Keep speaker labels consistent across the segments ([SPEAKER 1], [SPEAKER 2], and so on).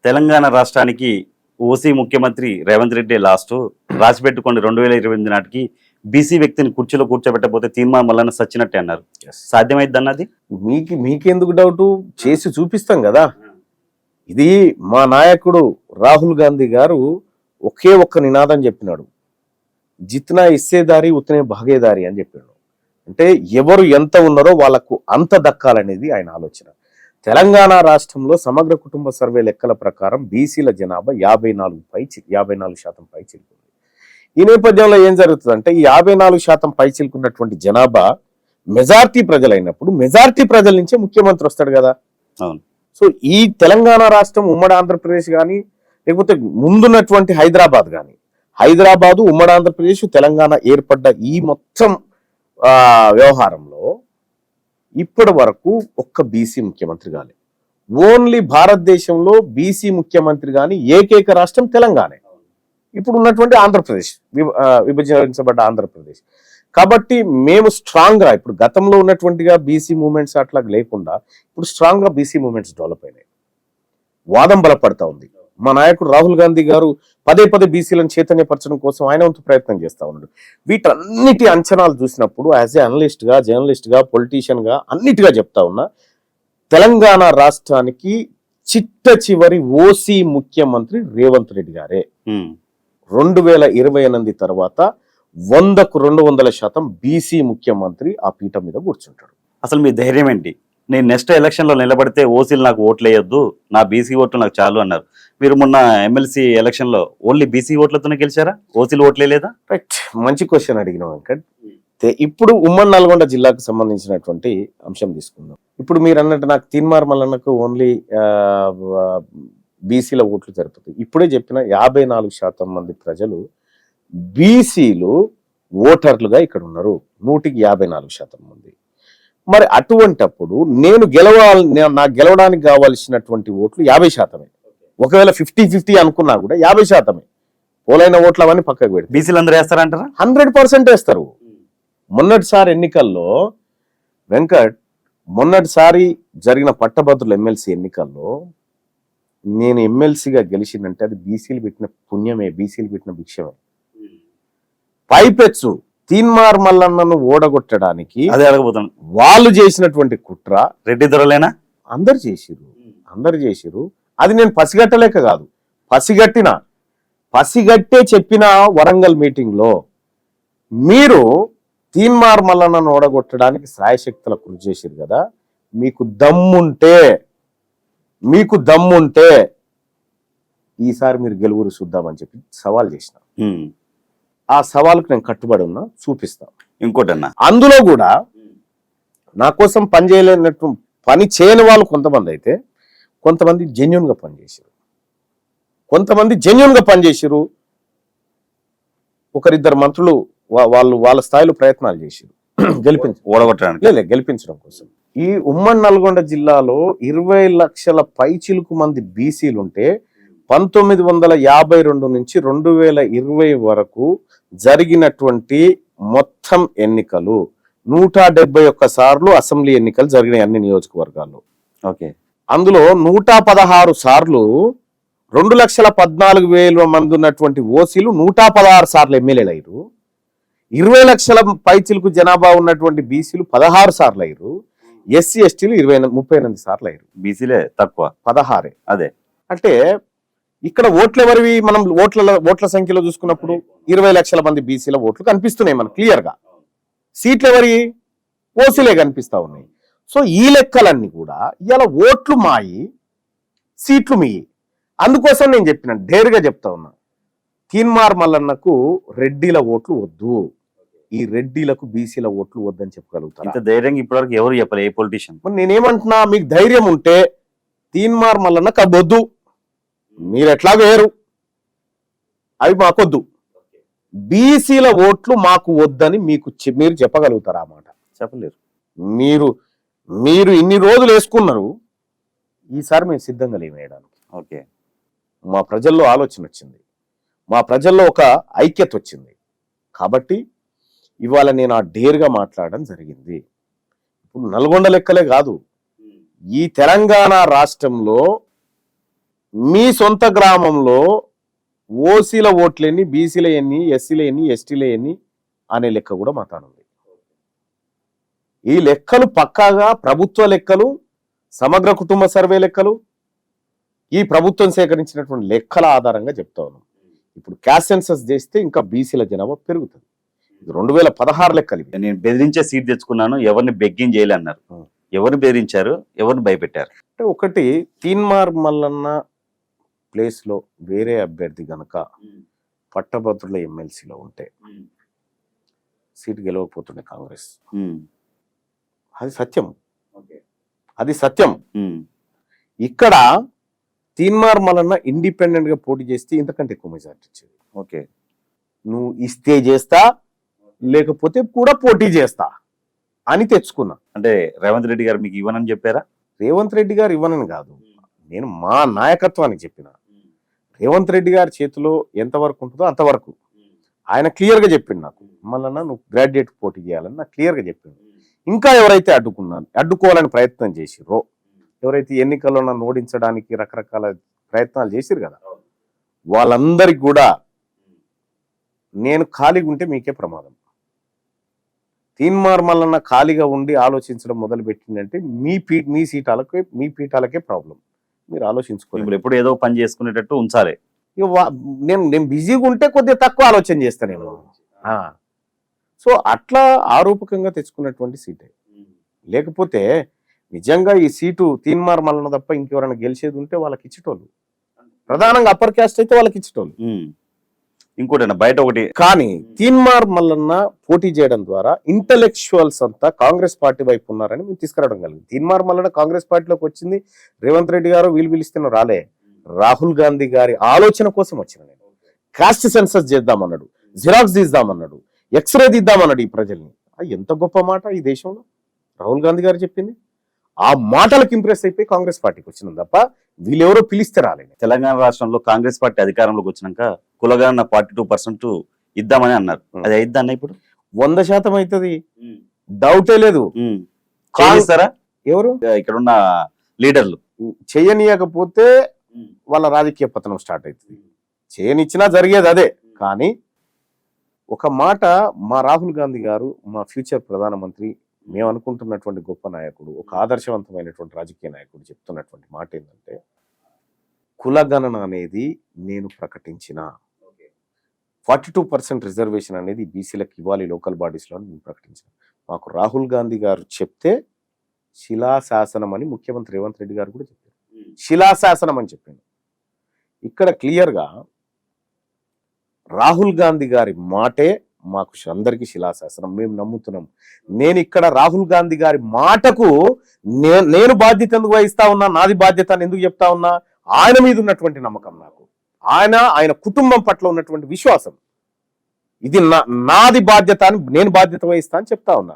[SPEAKER 1] తెలంగాణ రాష్ట్రానికి ఓసీ ముఖ్యమంత్రి రేవంత్ రెడ్డి లాస్ట్ రాసి పెట్టుకోండి 2028 నాటికి బీసీ వ్యక్తిని కుర్చీలో కూర్చోబెట్టకపోతే తీర్మానం మల్లన్న సచ్చినట్టే అన్నారు. సాధ్యమైద్ది అన్నది
[SPEAKER 2] మీకెందుకు డౌట్? చేసి చూపిస్తాం కదా. ఇది మా నాయకుడు రాహుల్ గాంధీ గారు ఒకే ఒక్క నినాదం చెప్పినాడు, జిత్నా ఇస్సేదారి ఉతనే భాగేదారి అని చెప్పాడు. అంటే ఎవరు ఎంత ఉన్నారో వాళ్ళకు అంత దక్కాలనేది ఆయన ఆలోచన. తెలంగాణ రాష్ట్రంలో సమగ్ర కుటుంబ సర్వే లెక్కల ప్రకారం బీసీల జనాభా 54% పై చిలుకుంది. ఈ నేపథ్యంలో ఏం జరుగుతుందంటే ఈ 54% పై చిలుకున్నటువంటి జనాభా మెజార్టీ ప్రజలైనప్పుడు మెజార్టీ ప్రజల నుంచే ముఖ్యమంత్రి వస్తాడు కదా.
[SPEAKER 1] అవును.
[SPEAKER 2] సో ఈ తెలంగాణ రాష్ట్రం ఉమ్మడి ఆంధ్రప్రదేశ్ కానీ లేకపోతే ముందున్నటువంటి హైదరాబాద్ కానీ, హైదరాబాదు ఉమ్మడి ఆంధ్రప్రదేశ్ తెలంగాణ ఏర్పడ్డ ఈ మొత్తం వ్యవహారంలో ఇప్పటి వరకు ఒక్క బీసీ ముఖ్యమంత్రి కాలే. ఓన్లీ భారతదేశంలో బీసీ ముఖ్యమంత్రి కానీ ఏకైక రాష్ట్రం తెలంగాణ, ఇప్పుడు ఉన్నటువంటి ఆంధ్రప్రదేశ్, విభజించబడ్డ ఆంధ్రప్రదేశ్. కాబట్టి మేము స్ట్రాంగ్ గా ఇప్పుడు గతంలో ఉన్నటువంటిగా బీసీ మూవ్మెంట్స్ అట్లా లేకుండా ఇప్పుడు స్ట్రాంగ్ గా బీసీ మూవ్మెంట్స్ డెవలప్ అయినాయి. వాదం బలపడతా ఉంది. మా నాయకుడు రాహుల్ గాంధీ గారు పదే బీసీలను చైతన్యపరచడం కోసం ఆయన వంతు ప్రయత్నం చేస్తా ఉన్నాడు. వీటన్నిటి అంచనాలు చూసినప్పుడు యాజ్ ఏ అనలిస్ట్ గా, జర్నలిస్ట్ గా, పొలిటీషియన్ గా అన్నిటిగా చెప్తా ఉన్నా, తెలంగాణ రాష్ట్రానికి చిట్ట చివరి ఓసీ ముఖ్యమంత్రి రేవంత్ రెడ్డి గారే. 2028 తర్వాత 100కు 200% బీసీ ముఖ్యమంత్రి ఆ పీఠం మీద కూర్చుంటాడు.
[SPEAKER 1] అసలు మీ ధైర్యం ఏంటి? నేను నెక్స్ట్ ఎలక్షన్ లో నిలబడితే ఓసీలు నాకు ఓట్లు వేయొద్దు, నా బీసీ ఓట్లు నాకు చాలు అన్నారు. మీరు మొన్న ఎమ్మెల్సీ ఎలక్షన్ లో ఓన్లీ బీసీ ఓట్లతోనే గెలిచారా? ఓసీలు ఓట్లే లేదా?
[SPEAKER 2] రైట్, మంచి క్వశ్చన్ అడిగినాం వెంకట్. ఇప్పుడు ఉమ్మడి నల్గొండ జిల్లాకు సంబంధించినటువంటి అంశం తీసుకుందాం. ఇప్పుడు మీరు అన్నట్టు నాకు తీన్మార్ మల్లన్నకు ఓన్లీ బీసీల ఓట్లు జరుపుతాయి. ఇప్పుడే చెప్పిన 54% మంది ప్రజలు బీసీలు ఓటర్లుగా ఇక్కడ ఉన్నారు, 154% మంది. మరి అటువంటప్పుడు నేను నాకు గెలవడానికి కావాల్సినటువంటి ఓట్లు 50%. ఒకవేళ 50-50 అనుకున్నా కూడా 50%. పోలైన ఓట్లు అవన్నీ పక్కకు పెట్టి
[SPEAKER 1] బీసీలు అందరూ వేస్తారంటారా?
[SPEAKER 2] 100% వేస్తారు. మొన్నటిసారి ఎన్నికల్లో వెంకట్, మొన్నటిసారి జరిగిన పట్టభద్రుల ఎమ్మెల్సీ ఎన్నికల్లో నేను ఎమ్మెల్సీగా గెలిచిందంటే అది బీసీలు పెట్టిన పుణ్యమే, బీసీలు పెట్టిన భిక్షమే. పైపెచ్చు తీన్మార్ మల్లన్నను ఓడగొట్టడానికి
[SPEAKER 1] అదే అడగబోతాను.
[SPEAKER 2] వాళ్ళు చేసినటువంటి కుట్ర
[SPEAKER 1] రెడ్డి దొరలేనా?
[SPEAKER 2] అందరు చేసిరు. అది నేను పసిగట్టలేక కాదు, పసిగట్టే చెప్పిన వరంగల్ మీటింగ్ లో మీరు తీన్మార్ మల్లన్నను ఓడగొట్టడానికి సాయశక్తుల కృషి చేసిరు కదా. మీకు దమ్ముంటే ఈసారి మీరు గెలువురు చూద్దామని చెప్పి సవాల్ చేసిన. ఆ సవాలుకు నేను కట్టుబడి ఉన్నా, చూపిస్తా.
[SPEAKER 1] ఇంకోటన్నా,
[SPEAKER 2] అందులో కూడా నా కోసం పని చేయని వాళ్ళు కొంతమంది అయితే, కొంతమంది జెన్యున్ గా పనిచేసారు. ఒకరిద్దరు మంత్రులు వాళ్ళ స్థాయిలో ప్రయత్నాలు చేశారు గెలిపించడం కోసం. ఈ ఉమ్మడి నల్గొండ జిల్లాలో 20 లక్షల పైచిలుకు మంది బీసీలుంటే 1952 నుంచి 2020 వరకు జరిగినటువంటి మొత్తం ఎన్నికలు 171 సార్లు అసెంబ్లీ ఎన్నికలు జరిగినాయి అన్ని నియోజకవర్గాల్లో.
[SPEAKER 1] ఓకే.
[SPEAKER 2] అందులో 116 సార్లు 2,14,000 మంది ఉన్నటువంటి ఓసీలు 116 సార్లు ఎమ్మెల్యేలు అయ్యారు. 20 లక్షల పైచిలుకు జనాభా ఉన్నటువంటి బీసీలు 16 సార్లు అయ్యారు. ఎస్సీ ఎస్టీలు 38 సార్లు అయ్యారు.
[SPEAKER 1] బీసీలే తక్కువ,
[SPEAKER 2] 16.
[SPEAKER 1] అదే
[SPEAKER 2] అంటే ఇక్కడ ఓట్లు ఎవరివి? మనం ఓట్ల సంఖ్యలో చూసుకున్నప్పుడు 20 లక్షల మంది బీసీల ఓట్లు కనిపిస్తున్నాయి మనకు క్లియర్ గా. సీట్లు ఎవరి? ఓసీలే కనిపిస్తా ఉన్నాయి. సో ఈ లెక్కలన్నీ కూడా ఇలా ఓట్లు మాయి, సీట్లు మీయి. అందుకోసం నేను చెప్పిన డేరుగా చెప్తా ఉన్నా, తీన్మార్ మల్లన్నకు రెడ్డిల ఓట్లు వద్దు, ఈ రెడ్డిలకు బీసీల ఓట్లు వద్దని చెప్పగలుగుతారు.
[SPEAKER 1] ఇంత ధైర్యంగా ఇప్పటివరకు ఎవరు చెప్పలే ఏ పొలిటీషియన్.
[SPEAKER 2] నేనేమంటున్నా, మీకు ధైర్యం ఉంటే తీన్మార్ మల్లన్నకు వద్దు, మీరు ఎట్లా వేరు, అవి మాకొద్దు, బీసీల ఓట్లు మాకు వద్దని మీరు చెప్పగలుగుతారా? ఆ మాట
[SPEAKER 1] చెప్పలేరు.
[SPEAKER 2] మీరు ఇన్ని రోజులు వేసుకున్నారు, ఈసారి మేము సిద్ధంగా లేవేయడానికి.
[SPEAKER 1] ఓకే.
[SPEAKER 2] మా ప్రజల్లో ఆలోచన వచ్చింది, మా ప్రజల్లో ఒక ఐక్యత వచ్చింది. కాబట్టి ఇవాళ నేను ఆ డేర్గా మాట్లాడడం జరిగింది. ఇప్పుడు నల్గొండ లెక్కలే కాదు, ఈ తెలంగాణ రాష్ట్రంలో మీ సొంత గ్రామంలో ఓసీల ఓట్లు ఎన్ని, బీసీల ఎన్ని, ఎస్సీల ఎన్ని, ఎస్టీల ఎన్ని అనే లెక్క కూడా మా తానుంది. ఈ లెక్కలు పక్కాగా ప్రభుత్వ లెక్కలు, సమగ్ర కుటుంబ సర్వే లెక్కలు, ఈ ప్రభుత్వం సేకరించినటువంటి లెక్కల ఆధారంగా చెప్తా ఉన్నాం. ఇప్పుడు క్యాస్ట్ సెన్సస్ చేస్తే ఇంకా బీసీల జనాభా పెరుగుతుంది. 2016 లెక్కలు ఇవి.
[SPEAKER 1] నేను బెదిరించే సీట్ తెచ్చుకున్నాను, ఎవరిని బెగ్గింగ్ చేయలే అన్నారు. ఎవరిని బెదిరించారు, ఎవరిని భయపెట్టారు?
[SPEAKER 2] అంటే ఒకటి, తీన్మార్ మల్లన్న ప్లేస్ లో వేరే అభ్యర్థి గనక పట్టభద్రుల ఎమ్మెల్సీలో ఉంటే సీటు గెలవకపోతుండే కాంగ్రెస్. అది సత్యం, అది సత్యం. ఇక్కడ తీన్మార్ మల్లన్న ఇండిపెండెంట్ గా పోటీ చేస్తే ఇంతకంటే ఎక్కువ మెజార్టీ ఇచ్చేది.
[SPEAKER 1] ఓకే,
[SPEAKER 2] నువ్వు ఇస్తే చేస్తా, లేకపోతే కూడా పోటీ చేస్తా అని తెచ్చుకున్నా.
[SPEAKER 1] అంటే రేవంత్ రెడ్డి గారు మీకు ఇవ్వనని చెప్పారా?
[SPEAKER 2] రేవంత్ రెడ్డి గారు ఇవ్వనని కాదు, నేను మా నాయకత్వానికి చెప్పిన. రేవంత్ రెడ్డి గారి చేతిలో ఎంతవరకు ఉంటుందో అంతవరకు ఆయన క్లియర్ గా చెప్పిండు నాకు. మళ్ళా నువ్వు గ్రాడ్యుయేట్ పోటీ చేయాలని నాకు క్లియర్ గా చెప్పిండు. ఇంకా ఎవరైతే అడ్డుకోవాలని ప్రయత్నం చేసిర్రో, ఎవరైతే ఎన్నికల్లో నన్ను ఓడించడానికి రకరకాల ప్రయత్నాలు చేసిరు కదా, వాళ్ళందరికి కూడా నేను ఖాళీగా ఉంటే మీకే ప్రమాదం. తీన్మార్ మల్లన్న ఖాళీగా ఉండి ఆలోచించడం మొదలు పెట్టిందంటే మీ పీఠాలకే ప్రాబ్లం. మీరు ఆలోచించుకోండి.
[SPEAKER 1] ఎప్పుడు ఏదో పని చేసుకునేటట్టు ఉంచాలి.
[SPEAKER 2] నేను బిజీగా ఉంటే కొద్దిగా తక్కువ ఆలోచన చేస్తానేమో. సో అట్లా ఆరూపకంగా తెచ్చుకున్నటువంటి సీటే. లేకపోతే నిజంగా ఈ సీటు తీన్మార్ మల్లన్న తప్ప ఇంకెవరైనా గెలిచేది ఉంటే వాళ్ళకి ఇచ్చేటోళ్ళు. ప్రధానంగా అప్పర్ క్యాస్ట్ అయితే వాళ్ళకి ఇచ్చేటోళ్ళు.
[SPEAKER 1] ఇంకోటి బయట ఒకటి,
[SPEAKER 2] కానీ తీన్మార్ మల్లన్న పోటీ చేయడం ద్వారా ఇంటలెక్చువల్స్ అంతా కాంగ్రెస్ పార్టీ వైపు ఉన్నారని మేము తీసుకురావడం కలిగింది. తీన్మార్ మల్లన్న కాంగ్రెస్ పార్టీలోకి వచ్చింది రేవంత్ రెడ్డి గారు వీలు పిలిస్తే రాలే, రాహుల్ గాంధీ గారి ఆలోచన కోసం వచ్చిన. నేను కాస్ట్ సెన్సస్ చేద్దామన్నాడు, జిరాక్స్ తీద్దామన్నాడు, ఎక్స్రే తీద్దామన్నాడు ఈ ప్రజల్ని. ఎంత గొప్ప మాట ఈ దేశంలో రాహుల్ గాంధీ గారు చెప్పింది. ఆ మాటలకు ఇంప్రెస్ అయిపోయి కాంగ్రెస్ పార్టీకి వచ్చినాం తప్ప వీళ్ళెవరో పిలిస్తే రాలేదు.
[SPEAKER 1] తెలంగాణ రాష్ట్రంలో కాంగ్రెస్ పార్టీ అధికారంలోకి వచ్చినాక కులగణన 42% ఇద్దామని అన్నారు. అది అయిద్దా ఇప్పుడు?
[SPEAKER 2] 100% అవుతుంది, డౌటే లేదు.
[SPEAKER 1] చేస్తారా
[SPEAKER 2] ఎవరు
[SPEAKER 1] ఇక్కడ ఉన్న లీడర్లు?
[SPEAKER 2] చేయనీయకపోతే వాళ్ళ రాజకీయ పతనం స్టార్ట్ అవుతుంది. చేయనిచ్చినా జరిగేది అదే. కానీ ఒక మాట, మా రాహుల్ గాంధీ గారు మా ఫ్యూచర్ ప్రధానమంత్రి, మేము అనుకుంటున్నటువంటి గొప్ప నాయకుడు, ఒక ఆదర్శవంతమైనటువంటి రాజకీయ నాయకుడు చెప్తున్నటువంటి మాట ఏంటంటే, కులగణన అనేది నేను ప్రకటించిన 42% రిజర్వేషన్ అనేది బీసీలకు ఇవ్వాలి లోకల్ బాడీస్లో అని నేను ప్రకటించిన. మాకు రాహుల్ గాంధీ గారు చెప్తే శిలాశాసనం అని ముఖ్యమంత్రి రేవంత్ రెడ్డి గారు కూడా చెప్పారు. శిలాశాసనం అని చెప్పాను. ఇక్కడ క్లియర్గా రాహుల్ గాంధీ గారి మాటే మాకు అందరికీ శిలాశాసనం, మేము నమ్ముతున్నాం. నేను ఇక్కడ రాహుల్ గాంధీ గారి మాటకు నేను బాధ్యత ఎందుకు వహిస్తా ఉన్నా, నాది బాధ్యత అని ఎందుకు చెప్తా ఉన్నా, ఆయన మీద ఉన్నటువంటి నమ్మకం, నాకు ఆయన కుటుంబం పట్ల ఉన్నటువంటి విశ్వాసం, ఇది నాది బాధ్యత అని నేను బాధ్యత వహిస్తా అని చెప్తా ఉన్నా.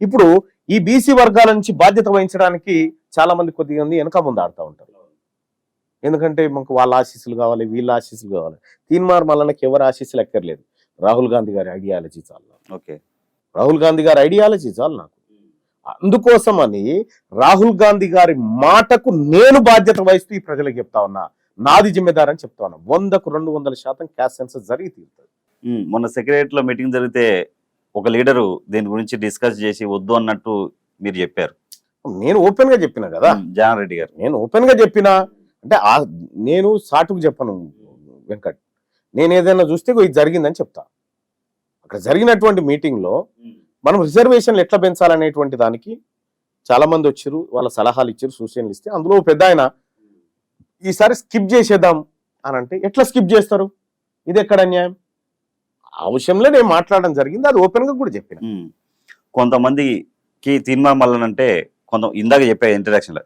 [SPEAKER 2] ఇప్పుడు ఈ బీసీ వర్గాల నుంచి బాధ్యత వహించడానికి చాలా మంది కొద్దిగా వెనక ముందు ఆడుతూ ఉంటారు. ఎందుకంటే మాకు వాళ్ళ ఆశీస్సులు కావాలి, వీళ్ళ ఆశీస్సులు కావాలి. తీన్మార్ మల్లన్నకి ఎవరు ఆశీస్సులు ఎక్కర్లేదు, రాహుల్ గాంధీ గారి ఐడియాలజీ చాలు.
[SPEAKER 1] ఓకే,
[SPEAKER 2] రాహుల్ గాంధీ గారి ఐడియాలజీ చాలు నాకు. అందుకోసమని రాహుల్ గాంధీ గారి మాటకు నేను బాధ్యత వహిస్తూ ఈ ప్రజలకు చెప్తా ఉన్నా, నాది జిమ్మెదారు అని చెప్తా ఉన్నా. 100కు 200% క్యాస్ట్ సెన్సస్ జరిగి తీరుతుంది.
[SPEAKER 1] మొన్న సెక్రటరీలో మీటింగ్ జరిగితే ఒక లీడరు దీని గురించి డిస్కస్ చేసి వద్దు అన్నట్టు మీరు చెప్పారు.
[SPEAKER 2] నేను ఓపెన్ గా చెప్పిన కదా
[SPEAKER 1] జగన్ రెడ్డి గారు,
[SPEAKER 2] నేను ఓపెన్ గా చెప్పిన. అంటే నేను సాటుకు చెప్పను వెంకట్, నేను ఏదైనా చూస్తే ఇది జరిగిందని చెప్తా. అక్కడ జరిగినటువంటి మీటింగ్ లో మనం రిజర్వేషన్లు ఎట్లా పెంచాలనేటువంటి దానికి చాలా మంది వచ్చారు, వాళ్ళ సలహాలు ఇచ్చారు, సూచనలు ఇస్తే అందులో పెద్ద ఆయన ఈసారి స్కిప్ చేసేద్దాం అని అంటే, ఎట్లా స్కిప్ చేస్తారు, ఇది ఎక్కడ అన్యాయం, ఆ విషయంలో నేను మాట్లాడడం జరిగింది. అది ఓపెన్ గా కూడా చెప్పిన.
[SPEAKER 1] కొంతమందికి తీన్మార్ మల్లన్న అంటే ఇందాక చెప్పే ఇంటరాక్షన్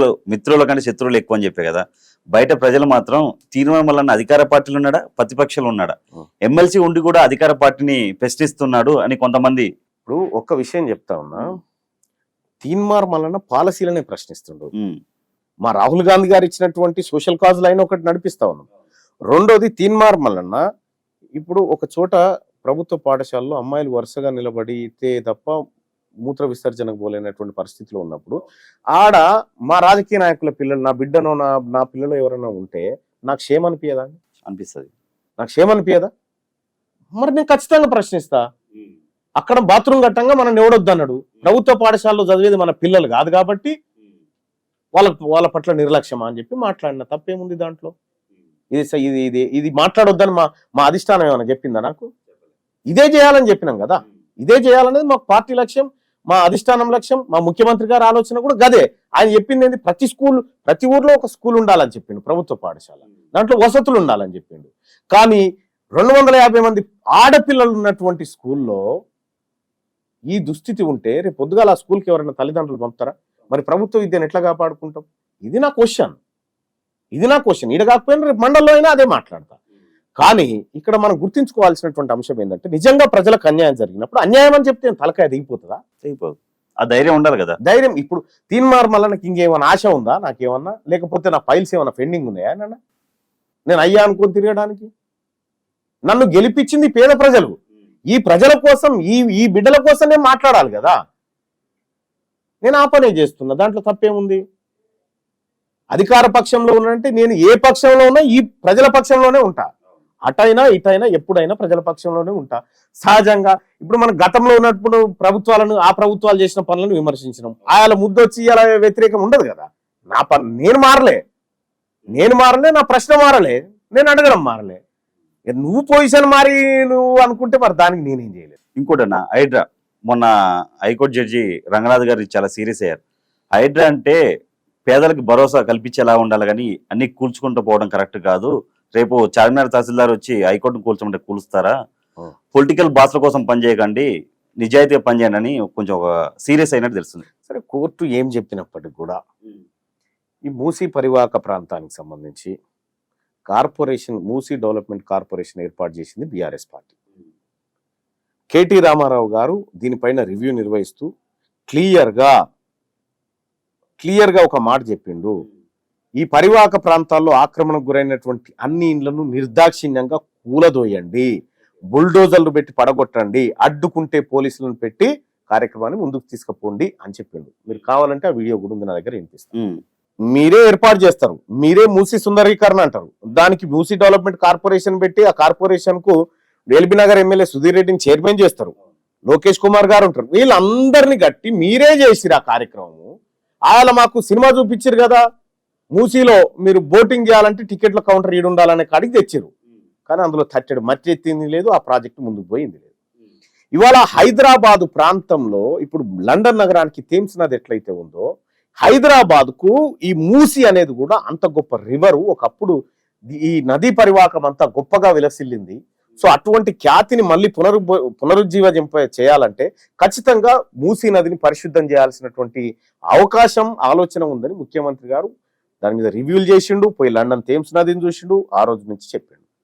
[SPEAKER 1] లో మిత్రుల కంటే శత్రువులు ఎక్కువ అని చెప్పే కదా, బయట ప్రజలు మాత్రం తీన్మార్ మల్లన్న అధికార పార్టీలో ఉన్నాడా, ప్రతిపక్షంలో ఉన్నాడా, ఎమ్మెల్సీ ఉండి కూడా అధికార పార్టీని ప్రశ్నిస్తున్నాడు అని కొంతమంది.
[SPEAKER 2] ఇప్పుడు ఒక్క విషయం చెప్తా ఉన్నా, తీన్మార్ మల్లన్న పాలసీలనే ప్రశ్నిస్తుండ్రు. మా రాహుల్ గాంధీ గారు ఇచ్చినటువంటి సోషల్ కాజ్ లైన్ ఒకటి నడిపిస్తా ఉన్నాం. రెండోది, తీన్మార్ మల్లన్న ఇప్పుడు ఒక చోట ప్రభుత్వ పాఠశాలలో అమ్మాయిలు వరుసగా నిలబడితే తప్ప మూత్ర విసర్జనకు పోలేనటువంటి పరిస్థితిలో ఉన్నప్పుడు ఆడ మా రాజకీయ నాయకుల పిల్లలు నా బిడ్డనో నా పిల్లలు ఎవరైనా ఉంటే నాకు క్షేమ అనిపించదా?
[SPEAKER 1] అనిపిస్తుంది.
[SPEAKER 2] నాకు క్షేమ అనిపించదా? మరి నేను ఖచ్చితంగా ప్రశ్నిస్తా. అక్కడ బాత్రూమ్ కట్టంగా మనం ఎవడొద్దు అన్నాడు. ప్రభుత్వ పాఠశాలలో చదివేది మన పిల్లలు కాదు కాబట్టి వాళ్ళ పట్ల నిర్లక్ష్యమా అని చెప్పి మాట్లాడిన తప్పేముంది దాంట్లో? ఇది మాట్లాడొద్దని మా అధిష్టానం ఏమైనా చెప్పిందా నాకు? ఇదే చేయాలని చెప్పినాం కదా. ఇదే చేయాలనేది మా పార్టీ లక్ష్యం, మా అధిష్టానం లక్ష్యం, మా ముఖ్యమంత్రి గారి ఆలోచన కూడా గదే. ఆయన చెప్పింది ఏంటి? ప్రతి ఊర్లో ఒక స్కూల్ ఉండాలని చెప్పిండు, ప్రభుత్వ పాఠశాల, దాంట్లో వసతులు ఉండాలని చెప్పిండు. కానీ 250 మంది ఆడపిల్లలు ఉన్నటువంటి స్కూల్లో ఈ దుస్థితి ఉంటే రేపు పొద్దుగాల ఆ స్కూల్కి ఎవరైనా తల్లిదండ్రులు పంపుతారా? మరి ప్రభుత్వ విద్యను ఎట్లా కాపాడుకుంటాం? ఇది నా క్వశ్చన్. ఈడ కాకపోయినా రేపు మండలంలో అయినా అదే మాట్లాడతా. కానీ ఇక్కడ మనం గుర్తించుకోవాల్సినటువంటి అంశం ఏంటంటే, నిజంగా ప్రజలకు అన్యాయం జరిగినప్పుడు అన్యాయం అని చెప్తే తలకాయ దిగిపోతుందా?
[SPEAKER 1] అయిపోదు. ఆ ధైర్యం ఉండాలి కదా.
[SPEAKER 2] ధైర్యం ఇప్పుడు తీన్మార్ మళ్ళీ నాకు ఇంకేమైనా ఆశ ఉందా నాకేమన్నా? లేకపోతే నా ఫైల్స్ ఏమైనా పెండింగ్ ఉన్నాయా? నేను అయ్యా అనుకుని తిరగడానికి? నన్ను గెలిపించింది పేద ప్రజలు. ఈ ప్రజల కోసం, ఈ బిడ్డల కోసం నేను మాట్లాడాలి కదా. నేను ఆ పనే చేస్తున్నా, దాంట్లో తప్పేముంది? అధికార పక్షంలో ఉన్నంటే నేను ఏ పక్షంలో ఉన్నా ఈ ప్రజల పక్షంలోనే ఉంటా. అటైనా ఇటైనా ఎప్పుడైనా ప్రజల పక్షంలోనే ఉంటా. సహజంగా ఇప్పుడు మన గతంలో ఉన్నప్పుడు ఆ ప్రభుత్వాలు చేసిన పనులను విమర్శించినాం. ఆయన ముద్దొచ్చి అలా వ్యతిరేకం ఉండదు కదా. నా పని నేను మారలే, నా ప్రశ్న మారలే, నేను అడగడం మారలే. నువ్వు పొజిషన్ మారి నువ్వు అనుకుంటే మరి దానికి నేనేం చేయలేదు.
[SPEAKER 1] ఇంకోటన్నా, హైడ్రా మొన్న హైకోర్టు జడ్జి రంగనాథ్ గారు చాలా సీరియస్ అయ్యారు. హైడ్రా అంటే పేదలకు భరోసా కల్పించేలా ఉండాలి, కానీ అన్ని కూల్చుకుంటూ పోవడం కరెక్ట్ కాదు. రేపు చార్మినార్ తహసీల్దార్ వచ్చి హైకోర్టును కూల్చమంటే కూలుస్తారా? పొలిటికల్ బాస్ల కోసం పనిచేయకండి, నిజాయితీగా పనిచేయండి అని కొంచెం ఒక సీరియస్ అయినట్టు తెలుస్తుంది.
[SPEAKER 2] సరే, కోర్టు ఏం చెప్పినప్పటికీ కూడా ఈ మూసీ పరివాహక ప్రాంతానికి సంబంధించి మూసీ డెవలప్మెంట్ కార్పొరేషన్ ఏర్పాటు చేసింది బీఆర్ఎస్ పార్టీ. కేటీ రామారావు గారు దీనిపైన రివ్యూ నిర్వహిస్తూ క్లియర్గా ఒక మాట చెప్పిండు. ఈ పరివాహక ప్రాంతాల్లో ఆక్రమణకు గురైనటువంటి అన్ని ఇండ్లను నిర్దాక్షిణ్యంగా కూలదోయండి, బుల్డోజర్లు పెట్టి పడగొట్టండి, అడ్డుకుంటే పోలీసులను పెట్టి కార్యక్రమాన్ని ముందుకు తీసుకుపోండి అని చెప్పిండు. మీరు కావాలంటే ఆ వీడియో కూడా ఉంది, నా దగ్గర వినిపిస్తాను. మీరే ఏర్పాటు చేస్తారు, మీరే మూసీ సుందరీకరణ అంటారు, దానికి మూసీ డెవలప్మెంట్ కార్పొరేషన్ పెట్టి ఆ కార్పొరేషన్ కు ఎల్బీ నగర్ ఎమ్మెల్యే సుధీర్ రెడ్డిని చైర్మన్ చేస్తారు, లోకేష్ కుమార్ గారు ఉంటారు. వీళ్ళందరినీ గట్టి మీరే చేసిరు ఆ కార్యక్రమం. ఆయన మాకు సినిమా చూపించారు కదా, మూసీలో మీరు బోటింగ్ చేయాలంటే టికెట్ల కౌంటర్ ఈడు ఉండాలనే కాడికి తెచ్చారు. కానీ అందులో తట్టెడు మట్టి ఎత్తింది లేదు, ఆ ప్రాజెక్టు ముందుకు పోయింది లేదు. ఇవాళ హైదరాబాదు ప్రాంతంలో ఇప్పుడు లండన్ నగరానికి థేమ్స్ నది ఎట్లయితే ఉందో, హైదరాబాద్ కు ఈ మూసీ అనేది కూడా అంత గొప్ప రివరు. ఒకప్పుడు ఈ నదీ పరివాహకం అంతా గొప్పగా విలసిల్లింది. సో అటువంటి ఖ్యాతిని మళ్ళీ పునరుజ్జీవింప చేయాలంటే ఖచ్చితంగా మూసీ నదిని పరిశుద్ధం చేయాల్సినటువంటి అవకాశం, ఆలోచన ఉందని ముఖ్యమంత్రి గారు దాని మీద రివ్యూలు చేసిండు. పోయి లండన్ థేమ్స్ నదిని చూసిండు, ఆ రోజు నుంచి చెప్పిండు.